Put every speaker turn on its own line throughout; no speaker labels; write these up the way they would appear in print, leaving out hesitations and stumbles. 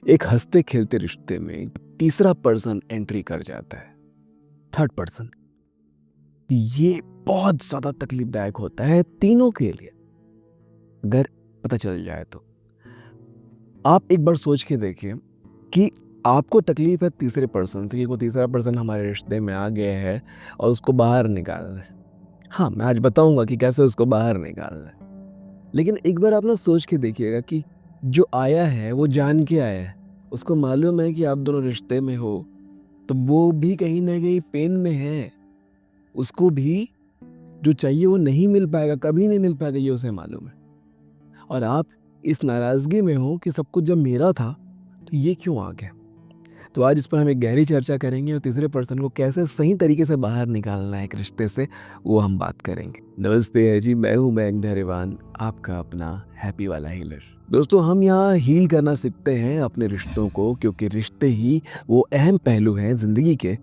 एक हंसते खेलते रिश्ते में तीसरा पर्सन एंट्री कर जाता है, थर्ड पर्सन। ये बहुत ज्यादा तकलीफदायक होता है तीनों के लिए अगर पता चल जाए तो। आप एक बार सोच के देखिए कि आपको तकलीफ है तीसरे पर्सन से कि कोई तीसरा पर्सन हमारे रिश्ते में आ गया है और उसको बाहर निकालना है। हाँ, मैं आज बताऊंगा कि कैसे उसको बाहर निकालना है। लेकिन एक बार आप ना सोच के देखिएगा कि जो आया है वो जान के आया है, उसको मालूम है कि आप दोनों रिश्ते में हो, तो वो भी कहीं ना कहीं पेन में है। उसको भी जो चाहिए वो नहीं मिल पाएगा, कभी नहीं मिल पाएगा, ये उसे मालूम है। और आप इस नाराजगी में हो कि सब कुछ जब मेरा था तो ये क्यों आ गया। तो आज इस पर हम एक गहरी चर्चा करेंगे और तीसरे पर्सन को कैसे सही तरीके से बाहर निकालना है एक रिश्ते से, वो हम बात करेंगे। नमस्ते है जी, मैं हूं मैक धैर्यवान, आपका अपना हैप्पी वाला हीलर। दोस्तों, हम यहाँ हील करना सीखते हैं अपने रिश्तों को, क्योंकि रिश्ते ही वो अहम पहलू हैं जिंदगी के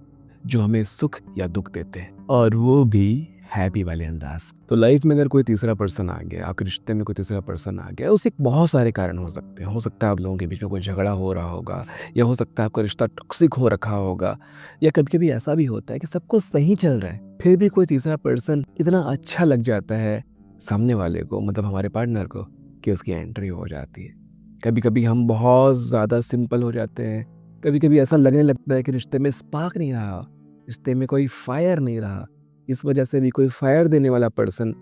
जो हमें सुख या दुख देते हैं, और वो भी हैप्पी वाले अंदाज। तो लाइफ में अगर कोई तीसरा पर्सन आ गया, आपके रिश्ते में कोई तीसरा पर्सन आ गया, उसके बहुत सारे कारण हो सकते हैं। हो सकता है आप लोगों के बीच में कोई झगड़ा हो रहा होगा, या हो सकता है आपका रिश्ता टॉक्सिक हो रखा होगा, या कभी कभी ऐसा भी होता है कि सब कुछ सही चल रहा है फिर भी कोई तीसरा पर्सन इतना अच्छा लग जाता है सामने वाले को, मतलब हमारे पार्टनर को, कि उसकी एंट्री हो जाती है। कभी कभी हम बहुत ज़्यादा सिंपल हो जाते हैं, कभी कभी ऐसा लगने लगता है कि रिश्ते में स्पार्क नहीं रहा, रिश्ते में कोई फायर नहीं रहा। इस वजह से भी कोई फायर देने वाला पर्सन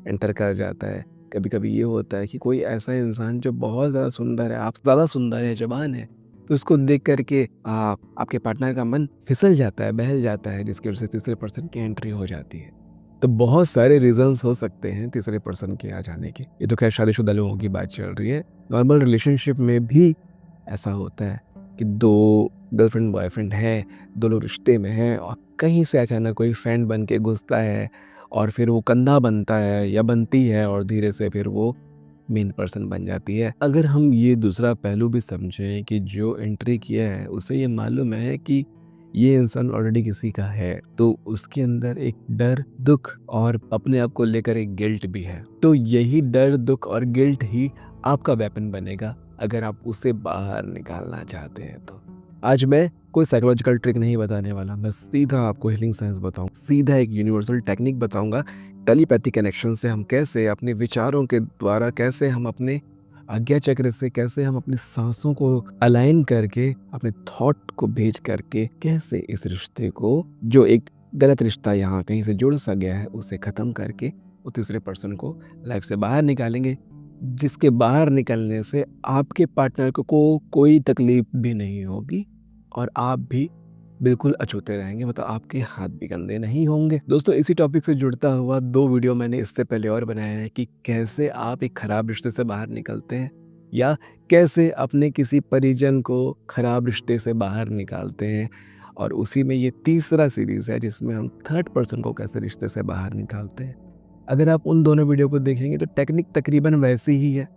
एंटर कर जाता है। कभी कभी ये होता है कि कोई ऐसा इंसान जो बहुत ज़्यादा सुंदर है, आप ज़्यादा सुंदर है, जवान है, तो उसको देख करके आपके पार्टनर का मन फिसल जाता है, बहल जाता है, जिसकी वजह से तीसरे पर्सन की एंट्री हो जाती है। तो बहुत सारे रीजंस हो सकते हैं तीसरे पर्सन के आ जाने के। ये तो खैर शादीशुदा लोगों की बात चल रही है। नॉर्मल रिलेशनशिप में भी ऐसा होता है कि दो गर्लफ्रेंड बॉयफ्रेंड है, दोनों रिश्ते में हैं, और कहीं से अचानक कोई फ्रेंड बन के घुसता है, और फिर वो कंधा बनता है या बनती है, और धीरे से फिर वो मेन पर्सन बन जाती है। अगर हम ये दूसरा पहलू भी समझें कि जो एंट्री किया है उसे ये मालूम है कि ये इंसान ऑलरेडी किसी का है, तो उसके अंदर एक डर, दुख और अपने आप को लेकर एक गिल्ट भी है। तो यही डर, दुख और गिल्ट ही आपका वेपन बनेगा अगर आप उसे बाहर निकालना चाहते हैं। तो आज मैं कोई साइकोलॉजिकल ट्रिक नहीं बताने वाला, मैं सीधा आपको हीलिंग साइंस बताऊंगा, सीधा एक यूनिवर्सल टेक्निक बताऊंगा। टेलीपैथी कनेक्शन से हम कैसे अपने विचारों के द्वारा, कैसे हम अपने आज्ञा चक्र से, कैसे हम अपनी सांसों को अलाइन करके, अपने थॉट को भेज करके, कैसे इस रिश्ते को, जो एक गलत रिश्ता यहाँ कहीं से जुड़ सा गया है, उसे खत्म करके वो तीसरे पर्सन को लाइफ से बाहर निकालेंगे, जिसके बाहर निकलने से आपके पार्टनर को कोई तकलीफ भी नहीं होगी और आप भी बिल्कुल अछूते रहेंगे, मतलब आपके हाथ भी गंदे नहीं होंगे। दोस्तों, इसी टॉपिक से जुड़ता हुआ 2 वीडियो मैंने इससे पहले और बनाए हैं कि कैसे आप एक खराब रिश्ते से बाहर निकलते हैं, या कैसे अपने किसी परिजन को खराब रिश्ते से बाहर निकालते हैं। और उसी में ये तीसरा सीरीज है जिसमें हम थर्ड पर्सन को कैसे रिश्ते से बाहर निकालते हैं। अगर आप उन दोनों वीडियो को देखेंगे तो टेक्निक तकरीबन वैसी ही है,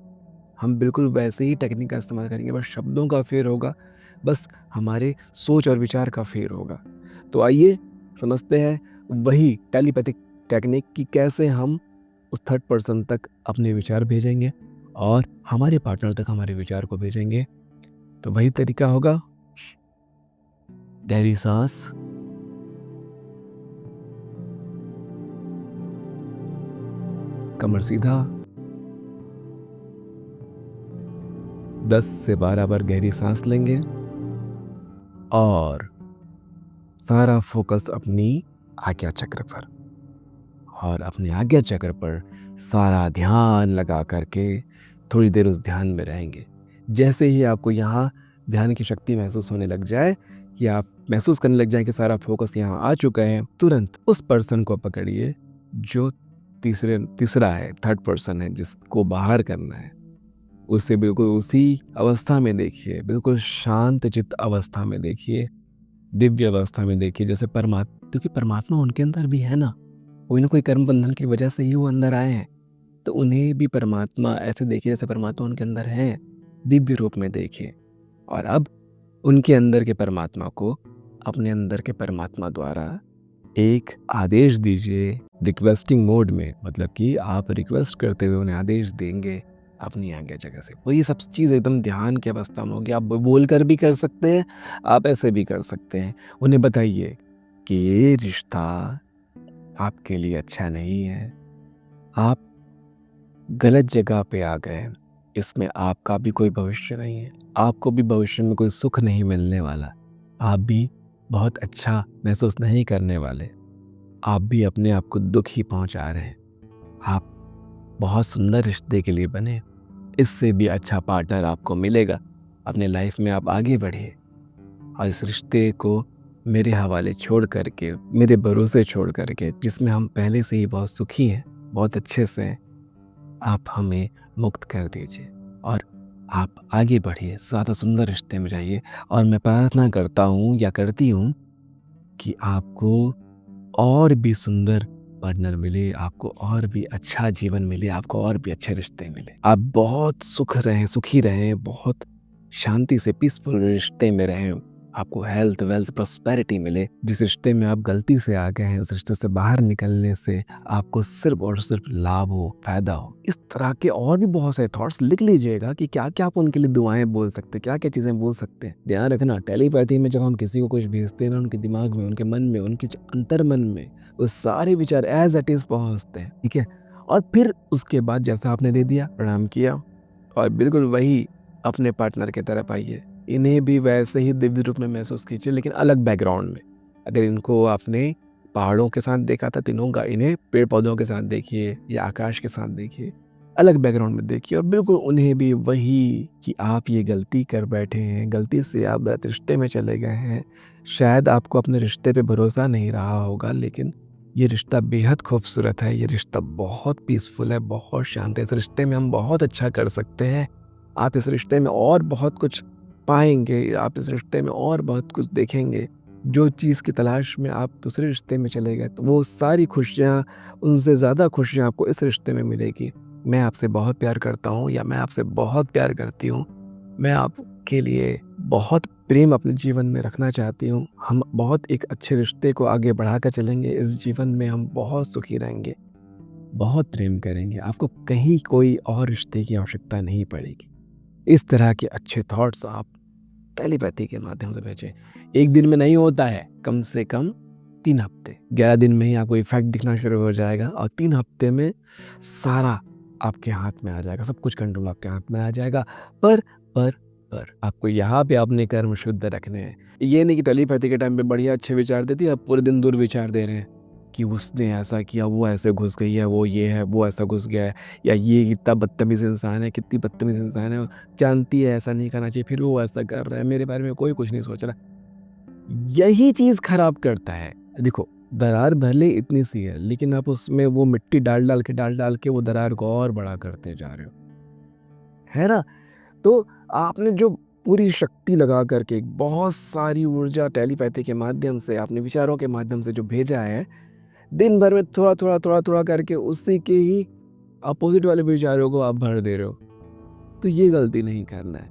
हम बिल्कुल वैसे ही टेक्निक का इस्तेमाल करेंगे, बस शब्दों का फेर होगा, बस हमारे सोच और विचार का फेर होगा। तो आइए समझते हैं वही टेलीपैथिक टेक्निक कि कैसे हम उस थर्ड पर्सन तक अपने विचार भेजेंगे और हमारे पार्टनर तक हमारे विचार को भेजेंगे। तो वही तरीका होगा, गहरी सांस, कमर सीधा, 10 से 12 बार गहरी सांस लेंगे और सारा फोकस अपनी आज्ञा चक्र पर, और अपने आज्ञा चक्र पर सारा ध्यान लगा करके थोड़ी देर उस ध्यान में रहेंगे। जैसे ही आपको यहाँ ध्यान की शक्ति महसूस होने लग जाए, कि आप महसूस करने लग जाए कि सारा फोकस यहाँ आ चुका है, तुरंत उस पर्सन को पकड़िए जो तीसरा है, थर्ड पर्सन है, जिसको बाहर करना है। उसे बिल्कुल उसी अवस्था में देखिए, बिल्कुल शांत चित्त अवस्था में देखिए, दिव्य अवस्था में देखिए, जैसे क्योंकि परमात्मा उनके अंदर भी है ना, कोई ना कोई कर्म बंधन की वजह से ही वो अंदर आए हैं। तो उन्हें भी परमात्मा ऐसे देखिए जैसे परमात्मा उनके अंदर है, दिव्य रूप में देखिए। और अब उनके अंदर के परमात्मा को अपने अंदर के परमात्मा द्वारा एक आदेश दीजिए, रिक्वेस्टिंग मोड में, मतलब कि आप रिक्वेस्ट करते हुए उन्हें आदेश देंगे, अपनी आगे जगह से। वो ये सब चीज़ एकदम ध्यान की अवस्था में होगी। आप बोल कर भी कर सकते हैं, आप ऐसे भी कर सकते हैं। उन्हें बताइए कि ये रिश्ता आपके लिए अच्छा नहीं है, आप गलत जगह पे आ गए हैं, इसमें आपका भी कोई भविष्य नहीं है, आपको भी भविष्य में कोई सुख नहीं मिलने वाला, आप भी बहुत अच्छा महसूस नहीं करने वाले, आप भी अपने आप को दुख ही पहुंचा रहे हैं। आप बहुत सुंदर रिश्ते के लिए बने, इससे भी अच्छा पार्टनर आपको मिलेगा। अपने लाइफ में आप आगे बढ़िए और इस रिश्ते को मेरे हवाले छोड़ करके, मेरे भरोसे छोड़ करके, जिसमें हम पहले से ही बहुत सुखी हैं, बहुत अच्छे से हैं, आप हमें मुक्त कर दीजिए और आप आगे बढ़िए, ज़्यादा सुंदर रिश्ते में जाइए। और मैं प्रार्थना करता हूँ या करती हूँ कि आपको और भी सुंदर पार्टनर मिले, आपको और भी अच्छा जीवन मिले, आपको और भी अच्छे रिश्ते मिले। आप बहुत सुखी रहें, बहुत शांति से पीसफुल रिश्ते में रहें। आपको हेल्थ, वेल्थ, प्रॉस्पेरिटी मिले। जिस रिश्ते में आप गलती से आ गए हैं, उस रिश्ते से बाहर निकलने से आपको सिर्फ और सिर्फ लाभ हो, फायदा हो। इस तरह के और भी बहुत सारे थॉट्स लिख लीजिएगा कि क्या-क्या आप उनके लिए दुआएं बोल सकते हैं, क्या-क्या चीज़ें बोल सकते हैं। ध्यान रखना, टेलीपैथी में जब हम किसी को कुछ भेजते हैं ना, उनके दिमाग में, उनके मन में, उनके अंतर मन में वो सारे विचार एज इट इज पहुंचते हैं, ठीक है। और फिर उसके बाद जैसा आपने दे दिया, प्रणाम किया और बिल्कुल वही अपने पार्टनर की तरफ आइए। इन्हें भी वैसे ही दिव्य रूप में महसूस कीजिए, लेकिन अलग बैकग्राउंड में। अगर इनको आपने पहाड़ों के साथ देखा था तीनों का, इन्हें पेड़ पौधों के साथ देखिए या आकाश के साथ देखिए, अलग बैकग्राउंड में देखिए। और बिल्कुल उन्हें भी वही कि आप ये गलती कर बैठे हैं, गलती से आप गलत रिश्ते में चले गए हैं। शायद आपको अपने रिश्ते पे भरोसा नहीं रहा होगा, लेकिन ये रिश्ता बेहद खूबसूरत है, ये रिश्ता बहुत पीसफुल है, बहुत शांत है। इस रिश्ते में हम बहुत अच्छा कर सकते हैं। आप इस रिश्ते में और बहुत कुछ पाएंगे, आप इस रिश्ते में और बहुत कुछ देखेंगे। जो चीज़ की तलाश में आप दूसरे रिश्ते में चले गए, तो वो सारी खुशियाँ, उनसे ज़्यादा खुशियाँ आपको इस रिश्ते में मिलेगी। मैं आपसे बहुत प्यार करता हूँ या मैं आपसे बहुत प्यार करती हूँ। मैं आपके लिए बहुत प्रेम अपने जीवन में रखना चाहती हूँ। हम बहुत एक अच्छे रिश्ते को आगे बढ़ाकर चलेंगे। इस जीवन में हम बहुत सुखी रहेंगे, बहुत प्रेम करेंगे। आपको कहीं कोई और रिश्ते की आवश्यकता नहीं पड़ेगी। इस तरह के अच्छे थॉट्स आप टेलीपैथी के माध्यम से भेजें। एक दिन में नहीं होता है, कम से कम 3 हफ्ते। 11 दिन में ही आपको इफेक्ट दिखना शुरू हो जाएगा और 3 हफ्ते में सारा आपके हाथ में आ जाएगा, सब कुछ कंट्रोल आपके हाथ में आ जाएगा। पर पर आपको यहाँ पे अपने कर्म शुद्ध रखने हैं। ये नहीं कि टेलीपैथी के टाइम पे बढ़िया अच्छे विचार देती है, आप पूरे दिन दुर्विचार दे रहे हैं कि उसने ऐसा किया, वो ऐसे घुस गई है, वो ये है, वो ऐसा घुस गया है, या ये कितना बदतमीज़ इंसान है, कितनी बदतमीज़ इंसान है, जानती है ऐसा नहीं करना चाहिए, फिर वो ऐसा कर रहा है, मेरे बारे में कोई कुछ नहीं सोच रहा। यही चीज़ खराब करता है। देखो, दरार भले इतनी सी है, लेकिन आप उसमें वो मिट्टी डाल के वो दरार को और बड़ा करते जा रहे हो, है ना? तो आपने जो पूरी शक्ति लगा करके बहुत सारी ऊर्जा टेलीपैथी के माध्यम से, आपने विचारों के माध्यम से जो भेजा है, दिन भर में थोड़ा करके उसी के ही अपोजिट वाले विचारों को आप भर दे रहे हो। तो ये गलती नहीं करना है।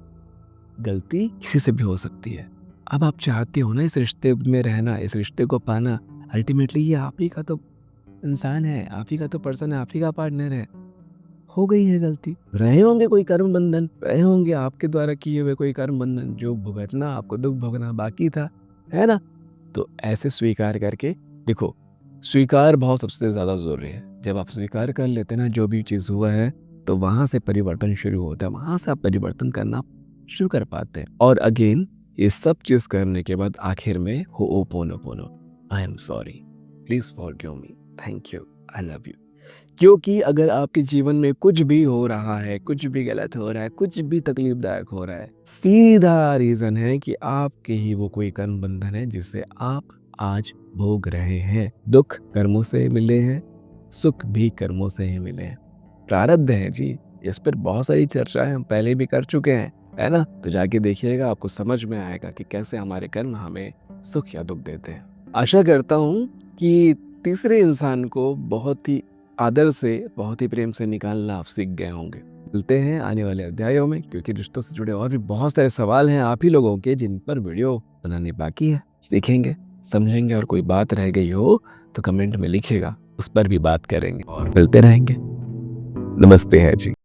गलती किसी से भी हो सकती है। अब आप चाहते हो ना इस रिश्ते में रहना, इस रिश्ते को पाना, अल्टीमेटली ये आप ही का तो इंसान है, आप ही का तो पर्सन है, आप ही का पार्टनर है। हो गई है गलती, रहे होंगे कोई कर्म बंधन, रहे होंगे आपके द्वारा किए हुए कोई कर्म बंधन, जो भुगतना, आपको दुख भोगना बाकी था, है ना? तो ऐसे स्वीकार करके देखो, स्वीकार भाव सबसे ज़्यादा ज़रूरी है। जब आप स्वीकार कर लेते हैं ना जो भी चीज़ हुआ है, तो वहाँ से परिवर्तन शुरू होता है, वहाँ से आप परिवर्तन करना शुरू कर पाते हैं। और अगेन, ये सब चीज़ करने के बाद आखिर में Ho'oponopono, I am sorry, please forgive me, thank you, I love you. क्योंकि अगर आपके जीवन में कुछ भी हो रहा है, कुछ भी गलत हो रहा है, कुछ भी तकलीफदायक हो रहा है, सीधा रीज़न है कि आपके ही वो कोई कर्म बंधन है जिसे आप आज भोग रहे हैं। दुख कर्मों से मिले हैं, सुख भी कर्मों से ही मिले हैं। प्रारब्ध है जी, इस पर बहुत सारी चर्चाएं हम पहले भी कर चुके हैं, है ना? तो जाके देखिएगा, आपको समझ में आएगा कि कैसे हमारे कर्म हमें सुख या दुख देते हैं। आशा करता हूँ कि तीसरे इंसान को बहुत ही आदर से, बहुत ही प्रेम से निकालना आप सीख गए होंगे। मिलते हैं आने वाले अध्यायों में, क्योंकि रिश्तों से जुड़े और भी बहुत सारे सवाल हैं आप ही लोगों के, जिन पर वीडियो बनानी बाकी है। सीखेंगे, समझेंगे, और कोई बात रह गई हो तो कमेंट में लिखिएगा, उस पर भी बात करेंगे और मिलते रहेंगे। नमस्ते है जी।